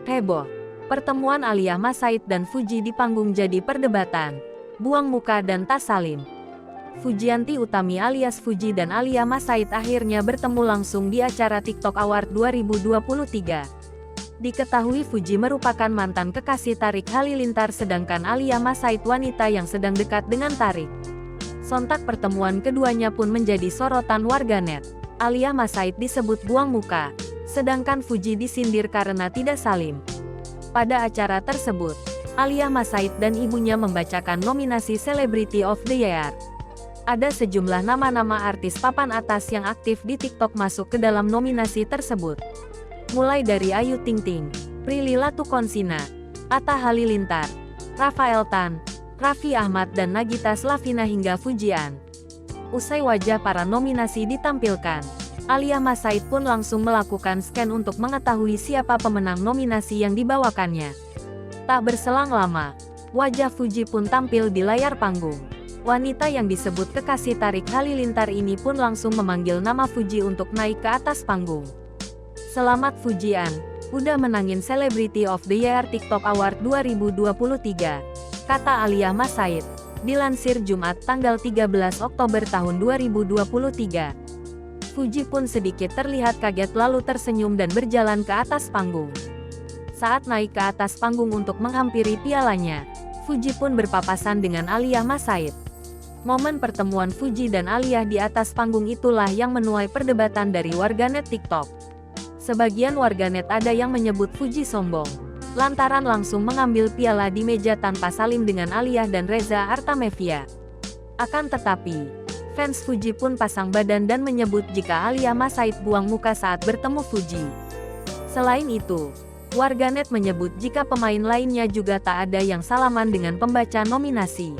Heboh. Pertemuan Alia Mas Said dan Fuji di panggung jadi perdebatan. Buang muka dan tak salim. Fujianti Utami alias Fuji dan Alia Mas Said akhirnya bertemu langsung di acara TikTok Award 2023. Diketahui Fuji merupakan mantan kekasih Tarik Halilintar sedangkan Alia Mas Said wanita yang sedang dekat dengan Tarik. Sontak pertemuan keduanya pun menjadi sorotan warganet. Alia Mas Said disebut buang muka, sedangkan Fuji disindir karena tidak salim. Pada acara tersebut, Alia Mas Said dan ibunya membacakan nominasi Celebrity of the Year. Ada sejumlah nama-nama artis papan atas yang aktif di TikTok masuk ke dalam nominasi tersebut. Mulai dari Ayu Ting Ting, Prilly Latuconsina, Atta Halilintar, Rafael Tan, Raffi Ahmad dan Nagita Slavina hingga Fujian. Usai wajah para nominasi ditampilkan, Alia Mas Said pun langsung melakukan scan untuk mengetahui siapa pemenang nominasi yang dibawakannya. Tak berselang lama, wajah Fuji pun tampil di layar panggung. Wanita yang disebut kekasih Tarik Halilintar ini pun langsung memanggil nama Fuji untuk naik ke atas panggung. Selamat Fujian, udah menangin Celebrity of the Year TikTok Award 2023, kata Alia Mas Said. Dilansir Jumat tanggal 13 Oktober tahun 2023. Fuji pun sedikit terlihat kaget lalu tersenyum dan berjalan ke atas panggung. Saat naik ke atas panggung untuk menghampiri pialanya, Fuji pun berpapasan dengan Alia Mas Said. Momen pertemuan Fuji dan Alia di atas panggung itulah yang menuai perdebatan dari warganet TikTok. Sebagian warganet ada yang menyebut Fuji sombong, lantaran langsung mengambil piala di meja tanpa salim dengan Alia dan Reza Artamevia. Akan tetapi, fans Fuji pun pasang badan dan menyebut jika Alia Mas Said buang muka saat bertemu Fuji. Selain itu, warganet menyebut jika pemain lainnya juga tak ada yang salaman dengan pembaca nominasi.